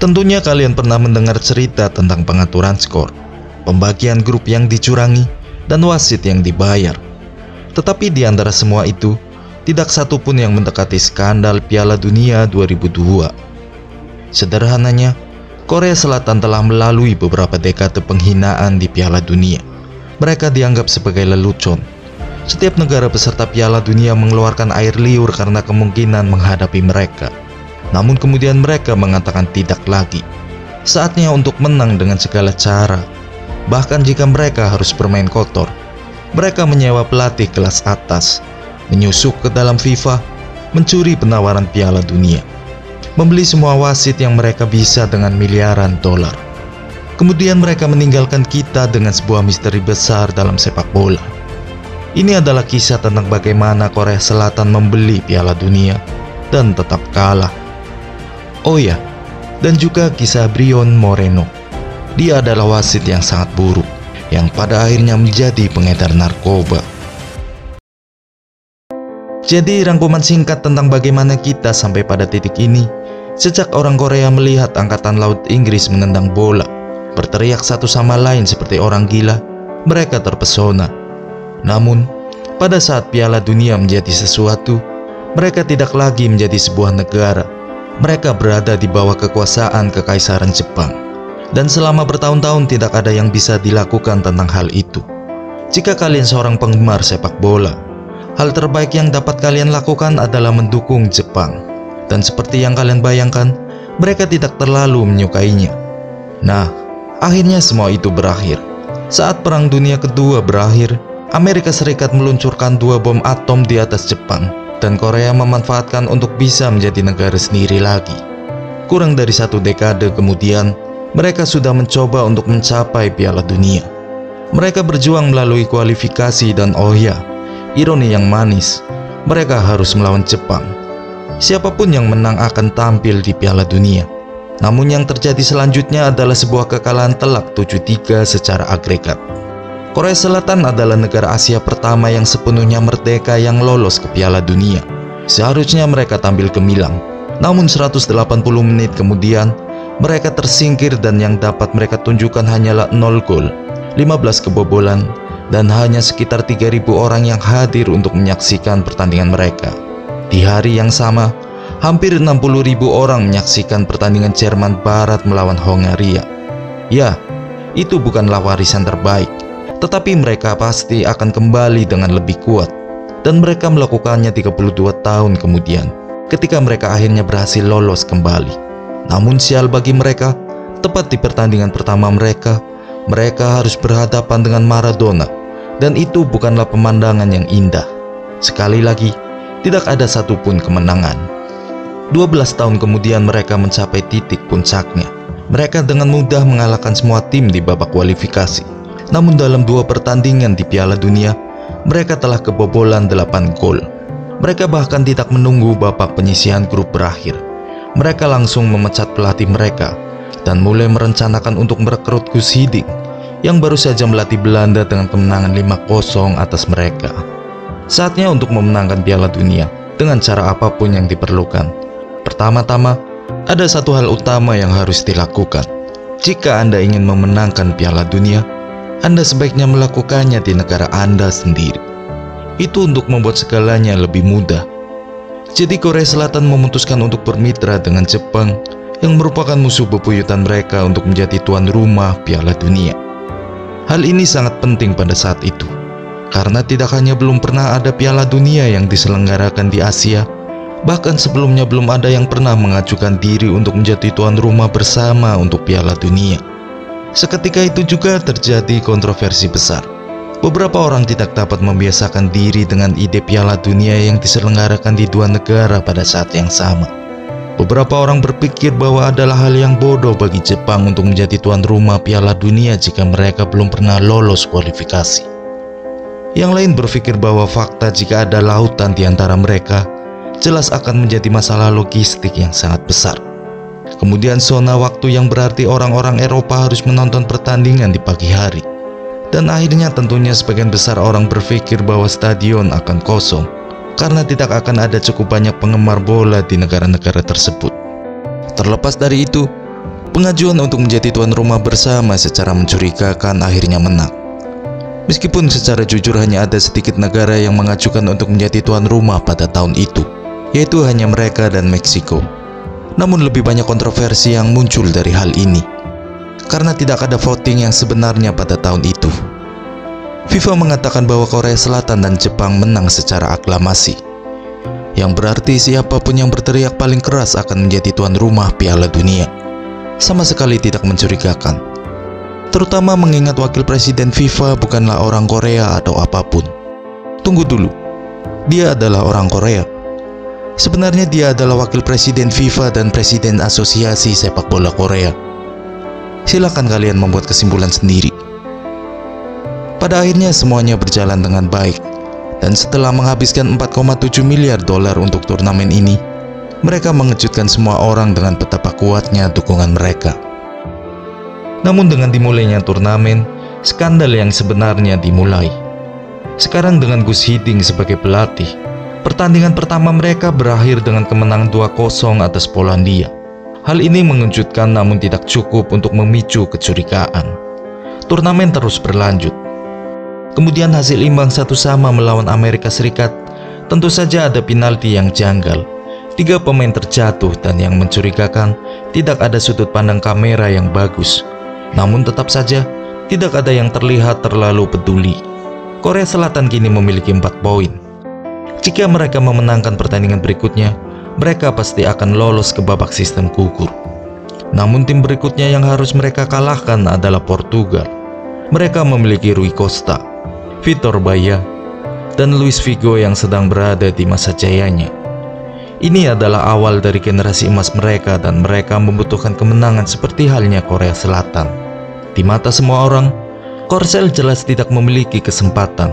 Tentunya kalian pernah mendengar cerita tentang pengaturan skor, pembagian grup yang dicurangi, dan wasit yang dibayar. Tetapi di antara semua itu, tidak satu pun yang mendekati skandal Piala Dunia 2002. Sederhananya, Korea Selatan telah melalui beberapa dekade penghinaan di Piala Dunia. Mereka dianggap sebagai lelucon. Setiap negara peserta Piala Dunia mengeluarkan air liur karena kemungkinan menghadapi mereka. Namun kemudian mereka mengatakan tidak lagi. Saatnya untuk menang dengan segala cara. Bahkan jika mereka harus bermain kotor, mereka menyewa pelatih kelas atas, menyusup ke dalam FIFA, mencuri penawaran Piala Dunia, membeli semua wasit yang mereka bisa dengan miliaran dolar. Kemudian mereka meninggalkan kita dengan sebuah misteri besar dalam sepak bola. Ini adalah kisah tentang bagaimana Korea Selatan membeli Piala Dunia dan tetap kalah. Oh ya, dan juga kisah Brion Moreno. Dia adalah wasit yang sangat buruk, yang pada akhirnya menjadi pengedar narkoba. Jadi rangkuman singkat tentang bagaimana kita sampai pada titik ini. Sejak orang Korea melihat Angkatan Laut Inggris menendang bola, berteriak satu sama lain seperti orang gila, mereka terpesona. Namun, pada saat Piala Dunia menjadi sesuatu, mereka tidak lagi menjadi sebuah negara. Mereka berada di bawah kekuasaan Kekaisaran Jepang. Dan selama bertahun-tahun tidak ada yang bisa dilakukan tentang hal itu. Jika kalian seorang penggemar sepak bola, hal terbaik yang dapat kalian lakukan adalah mendukung Jepang. Dan seperti yang kalian bayangkan, mereka tidak terlalu menyukainya. Nah, akhirnya semua itu berakhir. Saat Perang Dunia Kedua berakhir, Amerika Serikat meluncurkan 2 bom atom di atas Jepang, dan Korea memanfaatkan untuk bisa menjadi negara sendiri lagi. Kurang dari 1 dekade kemudian, mereka sudah mencoba untuk mencapai Piala Dunia. Mereka berjuang melalui kualifikasi dan oh ya, ironi yang manis, mereka harus melawan Jepang. Siapapun yang menang akan tampil di Piala Dunia. Namun yang terjadi selanjutnya adalah sebuah kekalahan telak 7-3 secara agregat. Korea Selatan adalah negara Asia pertama yang sepenuhnya merdeka yang lolos ke Piala Dunia. Seharusnya mereka tampil gemilang. Namun 180 menit kemudian, mereka tersingkir dan yang dapat mereka tunjukkan hanyalah 0 gol, 15 kebobolan, dan hanya sekitar 3.000 orang yang hadir untuk menyaksikan pertandingan mereka. Di hari yang sama, hampir 60.000 orang menyaksikan pertandingan Jerman Barat melawan Hongaria. Ya, itu bukanlah warisan terbaik, tetapi mereka pasti akan kembali dengan lebih kuat. Dan mereka melakukannya 32 tahun kemudian, ketika mereka akhirnya berhasil lolos kembali. Namun sial bagi mereka, tepat di pertandingan pertama mereka harus berhadapan dengan Maradona. Dan itu bukanlah pemandangan yang indah. Sekali lagi, tidak ada satupun kemenangan. 12 tahun kemudian mereka mencapai titik puncaknya. Mereka dengan mudah mengalahkan semua tim di babak kualifikasi. Namun dalam 2 pertandingan di Piala Dunia, mereka telah kebobolan 8 gol. Mereka bahkan tidak menunggu babak penyisihan grup berakhir. Mereka langsung memecat pelatih mereka dan mulai merencanakan untuk merekrut Guus Hiddink yang baru saja melatih Belanda dengan kemenangan 5-0 atas mereka. Saatnya untuk memenangkan Piala Dunia dengan cara apapun yang diperlukan. Pertama-tama, ada satu hal utama yang harus dilakukan. Jika Anda ingin memenangkan Piala Dunia, Anda sebaiknya melakukannya di negara Anda sendiri. Itu untuk membuat segalanya lebih mudah. Jadi Korea Selatan memutuskan untuk bermitra dengan Jepang yang merupakan musuh bebuyutan mereka untuk menjadi tuan rumah Piala Dunia. Hal ini sangat penting pada saat itu, karena tidak hanya belum pernah ada Piala Dunia yang diselenggarakan di Asia, bahkan sebelumnya belum ada yang pernah mengajukan diri untuk menjadi tuan rumah bersama untuk Piala Dunia. Seketika itu juga terjadi kontroversi besar. Beberapa orang tidak dapat membiasakan diri dengan ide Piala Dunia yang diselenggarakan di 2 negara pada saat yang sama. Beberapa orang berpikir bahwa adalah hal yang bodoh bagi Jepang untuk menjadi tuan rumah Piala Dunia jika mereka belum pernah lolos kualifikasi. Yang lain berpikir bahwa fakta jika ada lautan di antara mereka jelas akan menjadi masalah logistik yang sangat besar. Kemudian zona waktu yang berarti orang-orang Eropa harus menonton pertandingan di pagi hari. Dan akhirnya tentunya sebagian besar orang berpikir bahwa stadion akan kosong karena tidak akan ada cukup banyak penggemar bola di negara-negara tersebut. Terlepas dari itu, Pengajuan untuk menjadi tuan rumah bersama secara mencurigakan akhirnya menang. Meskipun secara jujur hanya ada sedikit negara yang mengajukan untuk menjadi tuan rumah pada tahun itu, yaitu hanya mereka dan Meksiko. Namun lebih banyak kontroversi yang muncul dari hal ini, karena tidak ada voting yang sebenarnya pada tahun itu. FIFA mengatakan bahwa Korea Selatan dan Jepang menang secara aklamasi, yang berarti siapapun yang berteriak paling keras akan menjadi tuan rumah Piala Dunia. Sama sekali tidak mencurigakan, terutama mengingat wakil presiden FIFA bukanlah orang Korea atau apapun. Tunggu dulu, dia adalah orang Korea. Sebenarnya dia adalah wakil presiden FIFA dan presiden Asosiasi Sepak Bola Korea. Silakan kalian membuat kesimpulan sendiri. Pada akhirnya semuanya berjalan dengan baik, dan setelah menghabiskan 4,7 miliar dolar untuk turnamen ini, mereka mengejutkan semua orang dengan betapa kuatnya dukungan mereka. Namun dengan dimulainya turnamen, skandal yang sebenarnya dimulai. Sekarang dengan Gus Hiddink sebagai pelatih, pertandingan pertama mereka berakhir dengan kemenangan 2-0 atas Polandia. Hal ini mengejutkan namun tidak cukup untuk memicu kecurigaan. Turnamen terus berlanjut. Kemudian hasil imbang 1-1 melawan Amerika Serikat. Tentu saja ada penalti yang janggal. 3 pemain terjatuh dan yang mencurigakan, tidak ada sudut pandang kamera yang bagus. Namun tetap saja, tidak ada yang terlihat terlalu peduli. Korea Selatan kini memiliki 4 poin. Jika mereka memenangkan pertandingan berikutnya, mereka pasti akan lolos ke babak sistem gugur. Namun tim berikutnya yang harus mereka kalahkan adalah Portugal. Mereka memiliki Rui Costa, Vitor Baia, dan Luis Figo yang sedang berada di masa jayanya. Ini adalah awal dari generasi emas mereka dan mereka membutuhkan kemenangan seperti halnya Korea Selatan. Di mata semua orang, Korsel jelas tidak memiliki kesempatan.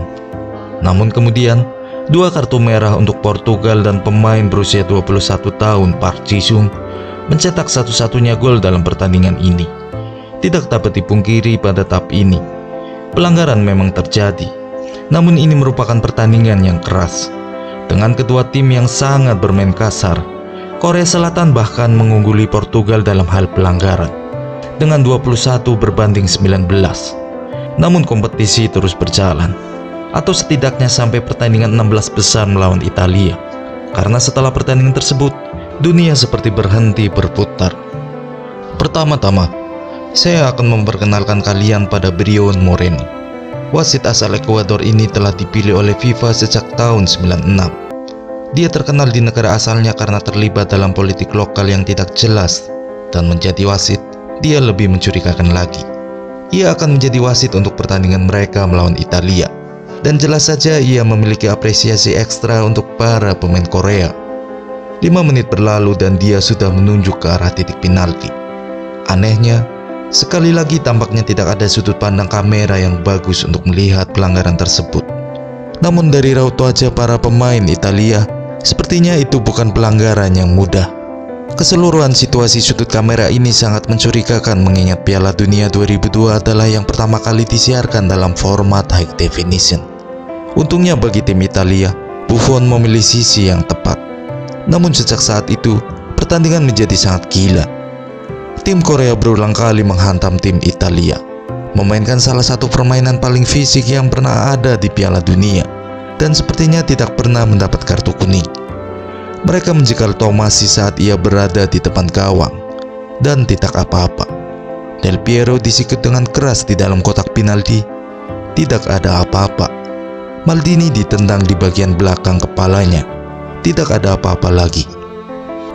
Namun kemudian, 2 kartu merah untuk Portugal dan pemain berusia 21 tahun Park Ji-sung mencetak satu-satunya gol dalam pertandingan ini. Tidak dapat dipungkiri pada tahap ini, pelanggaran memang terjadi. Namun ini merupakan pertandingan yang keras. Dengan kedua tim yang sangat bermain kasar, Korea Selatan bahkan mengungguli Portugal dalam hal pelanggaran dengan 21 berbanding 19. Namun kompetisi terus berjalan, atau setidaknya sampai pertandingan 16 besar melawan Italia. Karena setelah pertandingan tersebut, dunia seperti berhenti berputar. Pertama-tama, saya akan memperkenalkan kalian pada Brian Moreno. Wasit asal Ekuador ini telah dipilih oleh FIFA sejak tahun 96. Dia terkenal di negara asalnya karena terlibat dalam politik lokal yang tidak jelas, dan menjadi wasit, dia lebih mencurigakan lagi. Ia akan menjadi wasit untuk pertandingan mereka melawan Italia, dan jelas saja ia memiliki apresiasi ekstra untuk para pemain Korea. 5 menit berlalu dan dia sudah menunjuk ke arah titik penalti. Anehnya, sekali lagi tampaknya tidak ada sudut pandang kamera yang bagus untuk melihat pelanggaran tersebut. Namun dari raut wajah para pemain Italia, sepertinya itu bukan pelanggaran yang mudah. Keseluruhan situasi sudut kamera ini sangat mencurigakan mengingat Piala Dunia 2002 adalah yang pertama kali disiarkan dalam format high definition. Untungnya bagi tim Italia, Buffon memilih sisi yang tepat. Namun sejak saat itu, pertandingan menjadi sangat gila. Tim Korea berulang kali menghantam tim Italia, memainkan salah satu permainan paling fisik yang pernah ada di Piala Dunia, dan sepertinya tidak pernah mendapat kartu kuning. Mereka menjegal Tomasi saat ia berada di depan gawang, dan tidak apa-apa. Del Piero disikut dengan keras di dalam kotak penalti, tidak ada apa-apa. Maldini ditendang di bagian belakang kepalanya, tidak ada apa-apa lagi.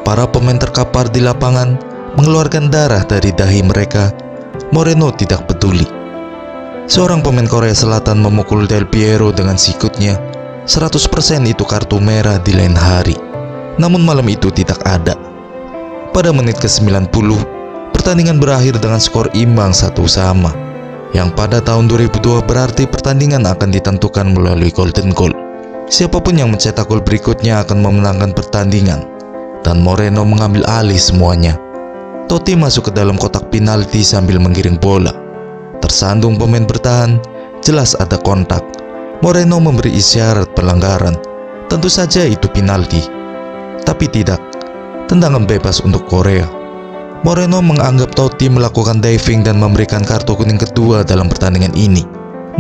Para pemain terkapar di lapangan mengeluarkan darah dari dahi mereka. Moreno tidak peduli. Seorang pemain Korea Selatan memukul Del Piero dengan sikutnya. 100% itu kartu merah di lain hari. Namun malam itu tidak ada. Pada menit ke-90, pertandingan berakhir dengan skor imbang 1-1, yang pada tahun 2002 berarti pertandingan akan ditentukan melalui golden goal. Siapapun yang mencetak gol berikutnya akan memenangkan pertandingan, dan Moreno mengambil alih semuanya. Totti masuk ke dalam kotak penalti sambil menggiring bola. Tersandung pemain bertahan, jelas ada kontak. Moreno memberi isyarat pelanggaran. Tentu saja itu penalti. Tapi tidak, tendangan bebas untuk Korea. Moreno menganggap Totti melakukan diving dan memberikan kartu kuning kedua dalam pertandingan ini,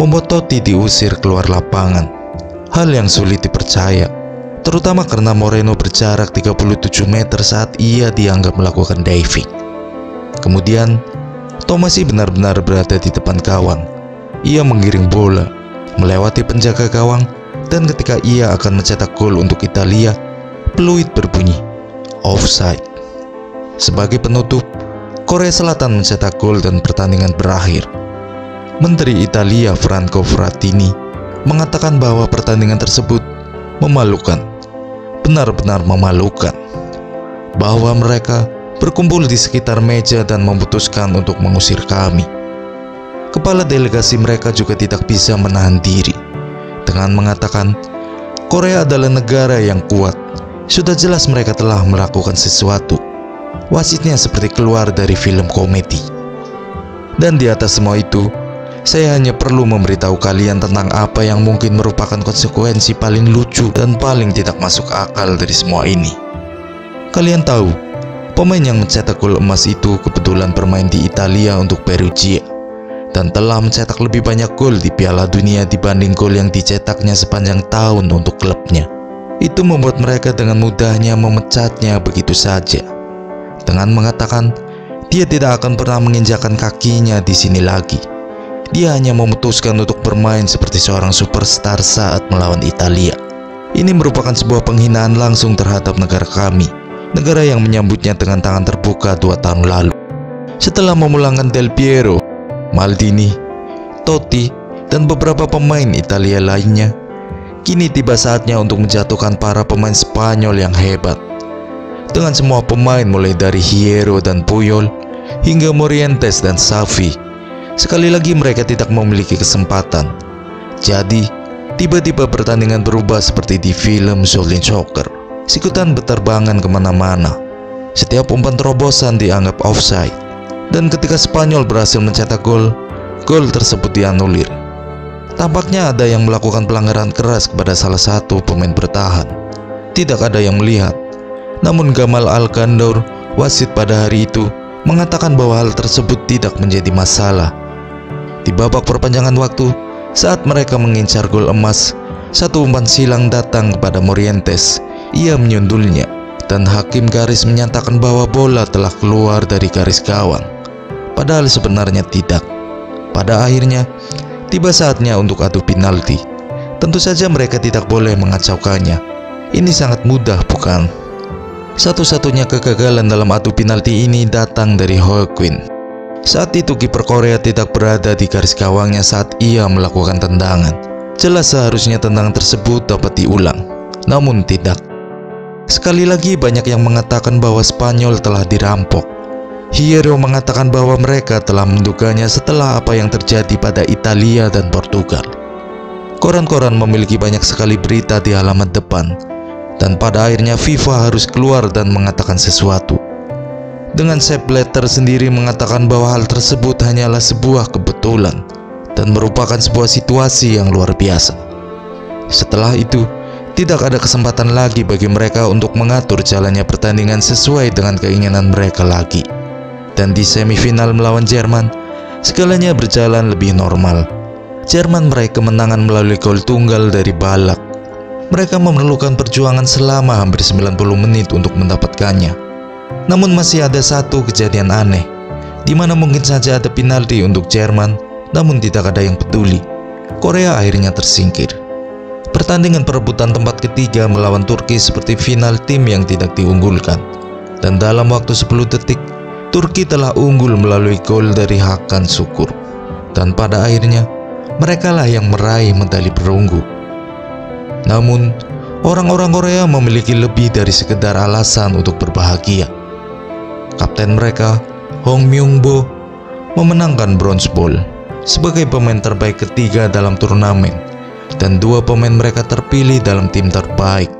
membuat Totti diusir keluar lapangan. Hal yang sulit dipercaya, terutama karena Moreno berjarak 37 meter saat ia dianggap melakukan diving. Kemudian, Tomasi benar-benar berada di depan gawang. Ia menggiring bola, melewati penjaga gawang, dan ketika ia akan mencetak gol untuk Italia, peluit berbunyi, offside. Sebagai penutup, Korea Selatan mencetak gol dan pertandingan berakhir. Menteri Italia Franco Frattini mengatakan bahwa pertandingan tersebut memalukan, benar-benar memalukan, bahwa mereka berkumpul di sekitar meja dan memutuskan untuk mengusir kami. Kepala delegasi mereka juga tidak bisa menahan diri dengan mengatakan, Korea adalah negara yang kuat. Sudah jelas mereka telah melakukan sesuatu. Wasitnya seperti keluar dari film komedi. Dan di atas semua itu, saya hanya perlu memberitahu kalian tentang apa yang mungkin merupakan konsekuensi paling lucu dan paling tidak masuk akal dari semua ini. Kalian tahu, pemain yang mencetak gol emas itu kebetulan bermain di Italia untuk Perugia dan telah mencetak lebih banyak gol di Piala Dunia dibanding gol yang dicetaknya sepanjang tahun untuk klubnya. Itu membuat mereka dengan mudahnya memecatnya begitu saja, dengan mengatakan dia tidak akan pernah menginjakkan kakinya di sini lagi. Dia hanya memutuskan untuk bermain seperti seorang superstar saat melawan Italia. Ini merupakan sebuah penghinaan langsung terhadap negara kami, negara yang menyambutnya dengan tangan terbuka 2 tahun lalu. Setelah memulangkan Del Piero, Maldini, Totti, dan beberapa pemain Italia lainnya, kini tiba saatnya untuk menjatuhkan para pemain Spanyol yang hebat. Dengan semua pemain mulai dari Hierro dan Puyol hingga Morientes dan Xavi, sekali lagi mereka tidak memiliki kesempatan. Jadi, tiba-tiba pertandingan berubah seperti di film Shaolin Soccer. Sikutan berterbangan kemana-mana. Setiap umpan terobosan dianggap offside. Dan ketika Spanyol berhasil mencetak gol, gol tersebut dianulir. Tampaknya ada yang melakukan pelanggaran keras kepada salah satu pemain bertahan. Tidak ada yang melihat. Namun Gamal Alcandor, wasit pada hari itu, mengatakan bahwa hal tersebut tidak menjadi masalah. Di babak perpanjangan waktu, saat mereka mengincar gol emas, satu umpan silang datang kepada Morientes. Ia menyundulnya, dan hakim garis menyatakan bahwa bola telah keluar dari garis gawang. Padahal sebenarnya tidak. Pada akhirnya, tiba saatnya untuk adu penalti. Tentu saja mereka tidak boleh mengacaukannya. Ini sangat mudah, bukan? Satu-satunya kegagalan dalam adu penalti ini datang dari Ho Kwin. Saat itu kiper Korea tidak berada di garis gawangnya saat ia melakukan tendangan. Jelas seharusnya tendangan tersebut dapat diulang, namun tidak. Sekali lagi banyak yang mengatakan bahwa Spanyol telah dirampok. Hierro mengatakan bahwa mereka telah menduganya setelah apa yang terjadi pada Italia dan Portugal. Koran-koran memiliki banyak sekali berita di halaman depan, dan pada akhirnya FIFA harus keluar dan mengatakan sesuatu. Dengan Sepp Blatter sendiri mengatakan bahwa hal tersebut hanyalah sebuah kebetulan dan merupakan sebuah situasi yang luar biasa. Setelah itu, tidak ada kesempatan lagi bagi mereka untuk mengatur jalannya pertandingan sesuai dengan keinginan mereka lagi. Dan di semifinal melawan Jerman, segalanya berjalan lebih normal. Jerman meraih kemenangan melalui gol tunggal dari Ballack. Mereka memerlukan perjuangan selama hampir 90 menit untuk mendapatkannya. Namun masih ada satu kejadian aneh, di mana mungkin saja ada penalti untuk Jerman, namun tidak ada yang peduli. Korea akhirnya tersingkir. Pertandingan perebutan tempat ketiga melawan Turki seperti final tim yang tidak diunggulkan. Dan dalam waktu 10 detik, Turki telah unggul melalui gol dari Hakan Şükür. Dan pada akhirnya, merekalah yang meraih medali perunggu. Namun, orang-orang Korea memiliki lebih dari sekedar alasan untuk berbahagia. Kapten mereka, Hong Myung-bo, memenangkan bronze ball sebagai pemain terbaik ketiga dalam turnamen, dan 2 pemain mereka terpilih dalam tim terbaik.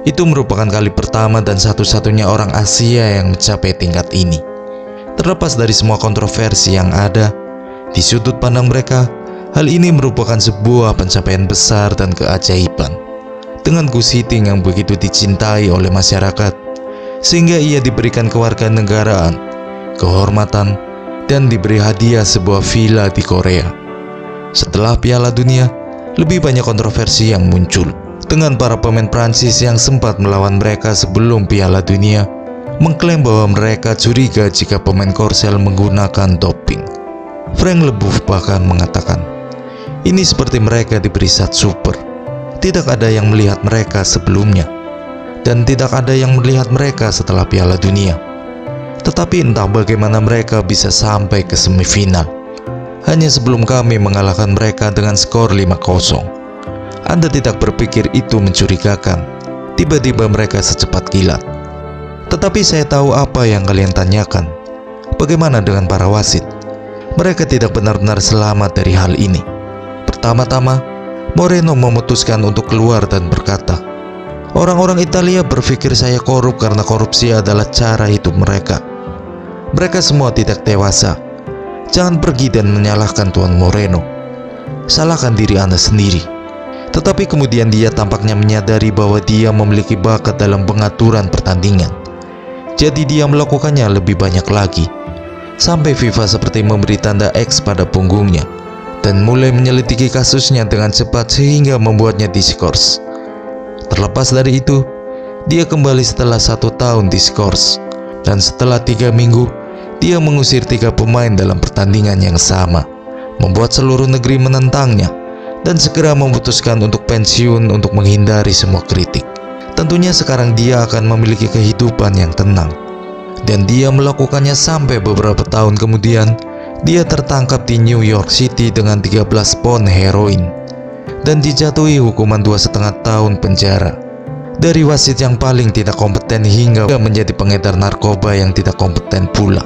Itu merupakan kali pertama dan satu-satunya orang Asia yang mencapai tingkat ini. Terlepas dari semua kontroversi yang ada, di sudut pandang mereka, hal ini merupakan sebuah pencapaian besar dan keajaiban. Dengan Gus Hiddink yang begitu dicintai oleh masyarakat, sehingga ia diberikan kewarganegaraan, kehormatan, dan diberi hadiah sebuah villa di Korea. Setelah Piala Dunia, lebih banyak kontroversi yang muncul, dengan para pemain Prancis yang sempat melawan mereka sebelum Piala Dunia mengklaim bahwa mereka curiga jika pemain Korsel menggunakan doping. Frank Leboeuf bahkan mengatakan, ini seperti mereka diberi zat super. Tidak ada yang melihat mereka sebelumnya, dan tidak ada yang melihat mereka setelah Piala Dunia. Tetapi entah bagaimana mereka bisa sampai ke semifinal, hanya sebelum kami mengalahkan mereka dengan skor 5-0. Anda tidak berpikir itu mencurigakan? Tiba-tiba mereka secepat kilat. Tetapi saya tahu apa yang kalian tanyakan. Bagaimana dengan para wasit? Mereka tidak benar-benar selamat dari hal ini. Pertama-tama, Moreno memutuskan untuk keluar dan berkata, orang-orang Italia berpikir saya korup karena korupsi adalah cara hidup mereka. Mereka semua tidak dewasa. Jangan pergi dan menyalahkan Tuan Moreno. Salahkan diri Anda sendiri. Tetapi kemudian dia tampaknya menyadari bahwa dia memiliki bakat dalam pengaturan pertandingan. Jadi dia melakukannya lebih banyak lagi, sampai FIFA seperti memberi tanda X pada punggungnya dan mulai menyelidiki kasusnya dengan cepat sehingga membuatnya diskors. Terlepas dari itu, dia kembali setelah 1 tahun diskors, dan setelah 3 minggu dia mengusir 3 pemain dalam pertandingan yang sama, membuat seluruh negeri menentangnya, dan segera memutuskan untuk pensiun untuk menghindari semua kritik. Tentunya sekarang dia akan memiliki kehidupan yang tenang, dan dia melakukannya sampai beberapa tahun kemudian dia tertangkap di New York City dengan 13 pon heroin dan dijatuhi hukuman 2,5 tahun penjara. Dari wasit yang paling tidak kompeten hingga menjadi pengedar narkoba yang tidak kompeten pula.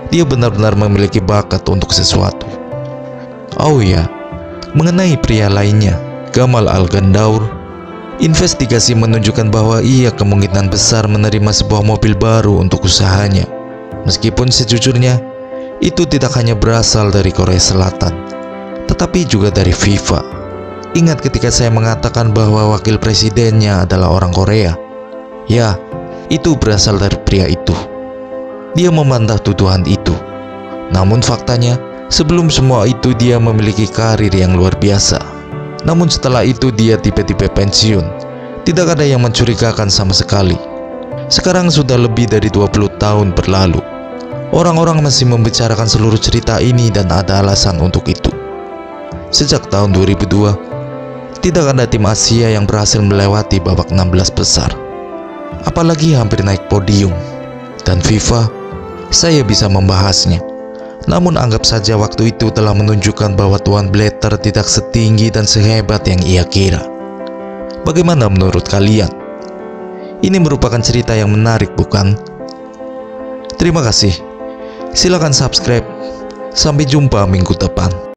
Dia benar-benar memiliki bakat untuk sesuatu. Oh ya, mengenai pria lainnya, Gamal Al-Gandaur, investigasi menunjukkan bahwa ia kemungkinan besar menerima sebuah mobil baru untuk usahanya. Meskipun sejujurnya, itu tidak hanya berasal dari Korea Selatan, tetapi juga dari FIFA. Ingat ketika saya mengatakan bahwa wakil presidennya adalah orang Korea? Ya, itu berasal dari pria itu. Dia membantah tuduhan itu. Namun faktanya, sebelum semua itu dia memiliki karir yang luar biasa. Namun setelah itu dia tiba-tiba pensiun. Tidak ada yang mencurigakan sama sekali. Sekarang sudah lebih dari 20 tahun berlalu. Orang-orang masih membicarakan seluruh cerita ini dan ada alasan untuk itu. Sejak tahun 2002, tidak ada tim Asia yang berhasil melewati babak 16 besar. Apalagi hampir naik podium. Dan FIFA, saya bisa membahasnya. Namun anggap saja waktu itu telah menunjukkan bahwa Tuan Blatter tidak setinggi dan sehebat yang ia kira. Bagaimana menurut kalian? Ini merupakan cerita yang menarik, bukan? Terima kasih. Silakan subscribe. Sampai jumpa minggu depan.